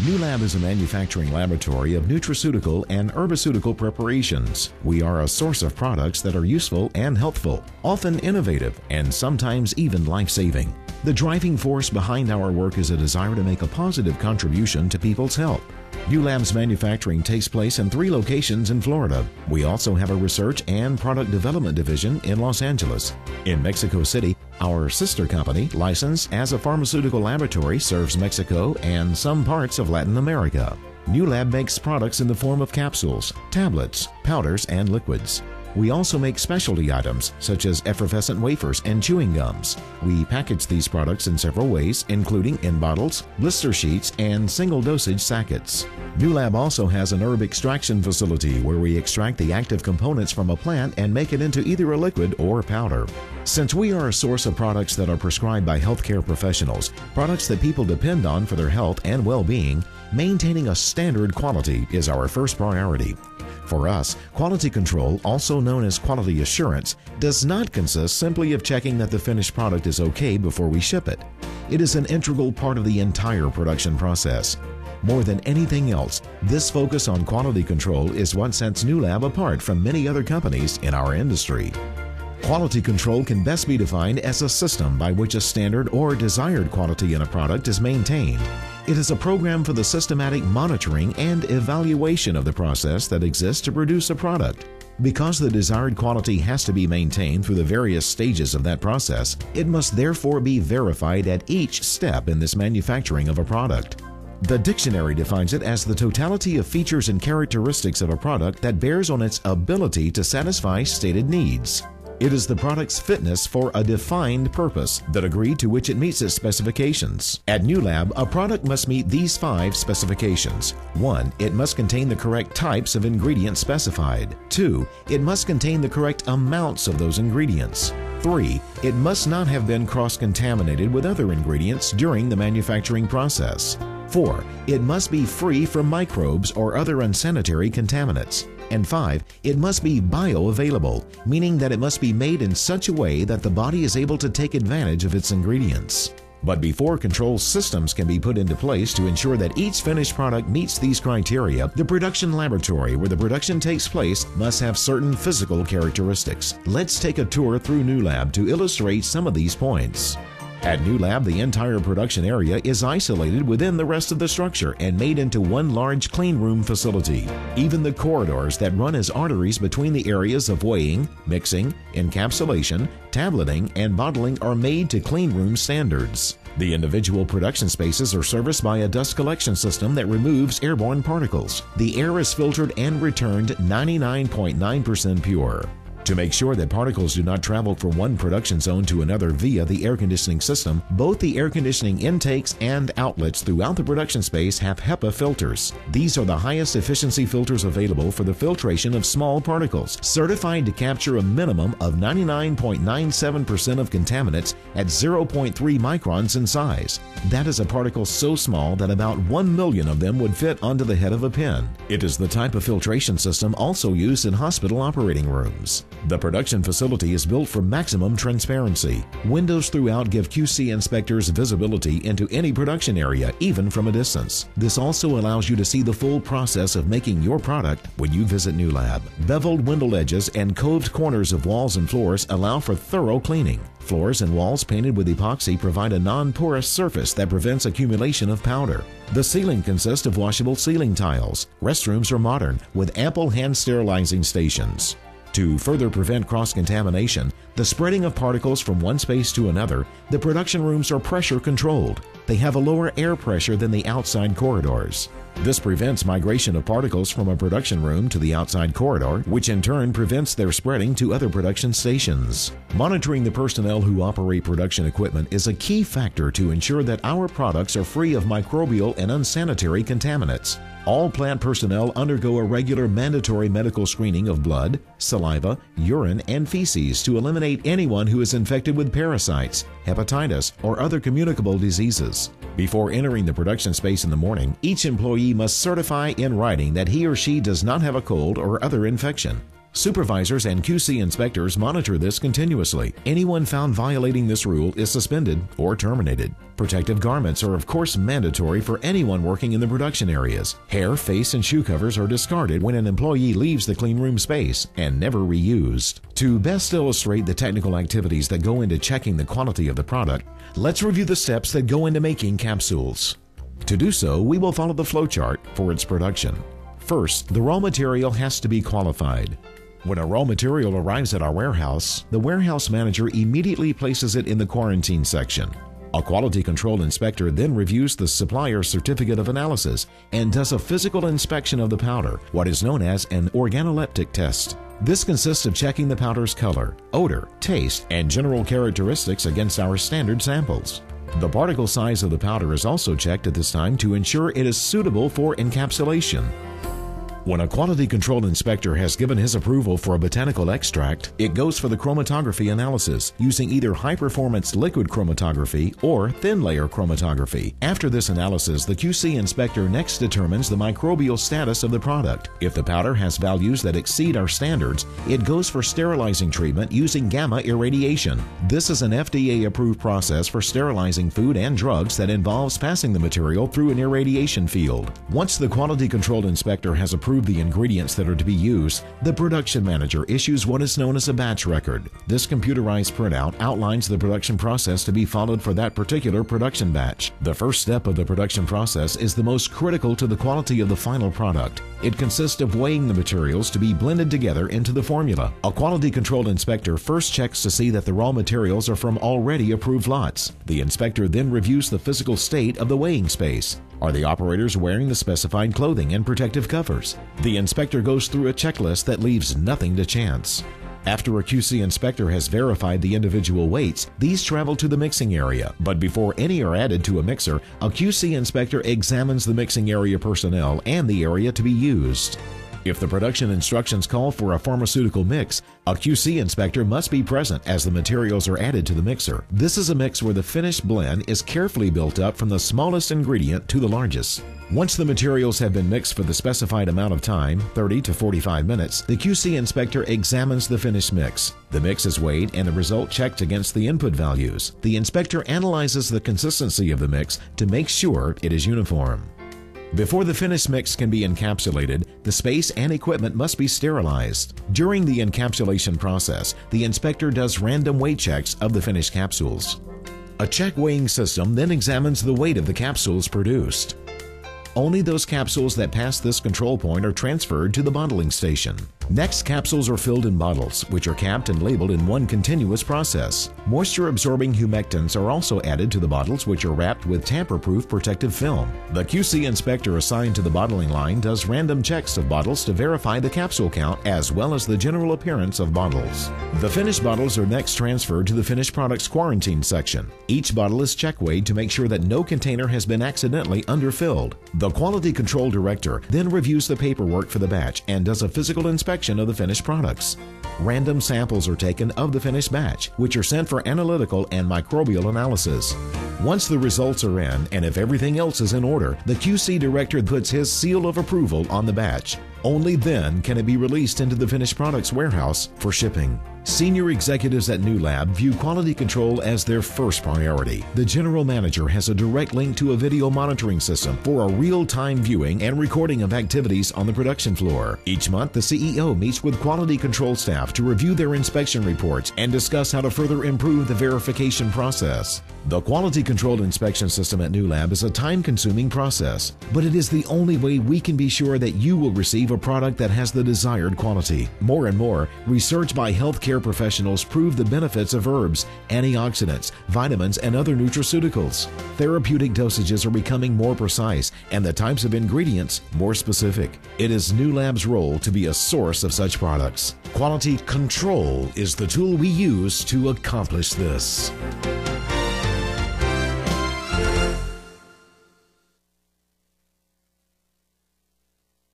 Nulab is a manufacturing laboratory of nutraceutical and herbaceutical preparations. We are a source of products that are useful and healthful, often innovative, and sometimes even life-saving. The driving force behind our work is a desire to make a positive contribution to people's health. Nulab's manufacturing takes place in 3 locations in Florida. We also have a research and product development division in Los Angeles. In Mexico City, our sister company, licensed as a pharmaceutical laboratory, serves Mexico and some parts of Latin America. Nulab makes products in the form of capsules, tablets, powders, and liquids. We also make specialty items such as effervescent wafers and chewing gums. We package these products in several ways, including in bottles, blister sheets, and single-dosage sackets. Nulab also has an herb extraction facility where we extract the active components from a plant and make it into either a liquid or powder. Since we are a source of products that are prescribed by healthcare professionals, products that people depend on for their health and well-being, maintaining a standard quality is our first priority. For us, quality control, also known as quality assurance, does not consist simply of checking that the finished product is okay before we ship it. It is an integral part of the entire production process. More than anything else, this focus on quality control is what sets Nulab apart from many other companies in our industry. Quality control can best be defined as a system by which a standard or desired quality in a product is maintained. It is a program for the systematic monitoring and evaluation of the process that exists to produce a product. Because the desired quality has to be maintained through the various stages of that process, it must therefore be verified at each step in this manufacturing of a product. The dictionary defines it as the totality of features and characteristics of a product that bears on its ability to satisfy stated needs. It is the product's fitness for a defined purpose, the degree to which it meets its specifications. At Nulab, a product must meet these 5 specifications. 1. It must contain the correct types of ingredients specified. 2. It must contain the correct amounts of those ingredients. 3. It must not have been cross-contaminated with other ingredients during the manufacturing process. 4. It must be free from microbes or other unsanitary contaminants. And 5. It must be bioavailable, meaning that it must be made in such a way that the body is able to take advantage of its ingredients. But before control systems can be put into place to ensure that each finished product meets these criteria, the production laboratory where the production takes place must have certain physical characteristics. Let's take a tour through Nulab to illustrate some of these points. At Nulab, the entire production area is isolated within the rest of the structure and made into one large clean room facility. Even the corridors that run as arteries between the areas of weighing, mixing, encapsulation, tableting, and bottling are made to clean room standards. The individual production spaces are serviced by a dust collection system that removes airborne particles. The air is filtered and returned 99.9% pure. To make sure that particles do not travel from one production zone to another via the air conditioning system, both the air conditioning intakes and outlets throughout the production space have HEPA filters. These are the highest efficiency filters available for the filtration of small particles, certified to capture a minimum of 99.97% of contaminants at 0.3 microns in size. That is a particle so small that about 1 million of them would fit onto the head of a pin. It is the type of filtration system also used in hospital operating rooms. The production facility is built for maximum transparency. Windows throughout give QC inspectors visibility into any production area, even from a distance. This also allows you to see the full process of making your product when you visit Nulab. Beveled window ledges and coved corners of walls and floors allow for thorough cleaning. Floors and walls painted with epoxy provide a non-porous surface that prevents accumulation of powder. The ceiling consists of washable ceiling tiles. Restrooms are modern with ample hand sterilizing stations. To further prevent cross-contamination, the spreading of particles from one space to another, the production rooms are pressure controlled. They have a lower air pressure than the outside corridors. This prevents migration of particles from a production room to the outside corridor, which in turn prevents their spreading to other production stations. Monitoring the personnel who operate production equipment is a key factor to ensure that our products are free of microbial and unsanitary contaminants. All plant personnel undergo a regular mandatory medical screening of blood, saliva, urine, and feces to eliminate anyone who is infected with parasites, hepatitis, or other communicable diseases. Before entering the production space in the morning, each employee must certify in writing that he or she does not have a cold or other infection. Supervisors and QC inspectors monitor this continuously. Anyone found violating this rule is suspended or terminated. Protective garments are of course mandatory for anyone working in the production areas. Hair, face, and shoe covers are discarded when an employee leaves the cleanroom space and never reused. To best illustrate the technical activities that go into checking the quality of the product, let's review the steps that go into making capsules. To do so, we will follow the flowchart for its production. First, the raw material has to be qualified. When a raw material arrives at our warehouse, the warehouse manager immediately places it in the quarantine section. A quality control inspector then reviews the supplier's certificate of analysis and does a physical inspection of the powder, what is known as an organoleptic test. This consists of checking the powder's color, odor, taste, and general characteristics against our standard samples. The particle size of the powder is also checked at this time to ensure it is suitable for encapsulation. When a quality control inspector has given his approval for a botanical extract, it goes for the chromatography analysis using either high-performance liquid chromatography or thin-layer chromatography. After this analysis, the QC inspector next determines the microbial status of the product. If the powder has values that exceed our standards, it goes for sterilizing treatment using gamma irradiation. This is an FDA-approved process for sterilizing food and drugs that involves passing the material through an irradiation field. Once the quality control inspector has approved the ingredients that are to be used, the production manager issues what is known as a batch record. This computerized printout outlines the production process to be followed for that particular production batch. The first step of the production process is the most critical to the quality of the final product. It consists of weighing the materials to be blended together into the formula. A quality control inspector first checks to see that the raw materials are from already approved lots. The inspector then reviews the physical state of the weighing space. Are the operators wearing the specified clothing and protective covers? The inspector goes through a checklist that leaves nothing to chance. After a QC inspector has verified the individual weights, these travel to the mixing area. But before any are added to a mixer, a QC inspector examines the mixing area personnel and the area to be used. If the production instructions call for a pharmaceutical mix, a QC inspector must be present as the materials are added to the mixer. This is a mix where the finished blend is carefully built up from the smallest ingredient to the largest. Once the materials have been mixed for the specified amount of time, 30 to 45 minutes, the QC inspector examines the finished mix. The mix is weighed and the result checked against the input values. The inspector analyzes the consistency of the mix to make sure it is uniform. Before the finished mix can be encapsulated, the space and equipment must be sterilized. During the encapsulation process, the inspector does random weight checks of the finished capsules. A check weighing system then examines the weight of the capsules produced. Only those capsules that pass this control point are transferred to the bottling station. Next, capsules are filled in bottles, which are capped and labeled in one continuous process. Moisture-absorbing humectants are also added to the bottles, which are wrapped with tamper-proof protective film. The QC inspector assigned to the bottling line does random checks of bottles to verify the capsule count as well as the general appearance of bottles. The finished bottles are next transferred to the finished products quarantine section. Each bottle is check-weighed to make sure that no container has been accidentally underfilled. The quality control director then reviews the paperwork for the batch and does a physical inspection of the finished products. Random samples are taken of the finished batch, which are sent for analytical and microbial analysis. Once the results are in, and if everything else is in order, the QC director puts his seal of approval on the batch. Only then can it be released into the finished products warehouse for shipping. Senior executives at Nulab view quality control as their first priority. The general manager has a direct link to a video monitoring system for a real-time viewing and recording of activities on the production floor. Each month, the CEO meets with quality control staff to review their inspection reports and discuss how to further improve the verification process. The quality control inspection system at Nulab is a time-consuming process, but it is the only way we can be sure that you will receive a product that has the desired quality. More and more, research by healthcare professionals prove the benefits of herbs, antioxidants, vitamins, and other nutraceuticals. Therapeutic dosages are becoming more precise and the types of ingredients more specific. It is Nulab's role to be a source of such products. Quality control is the tool we use to accomplish this.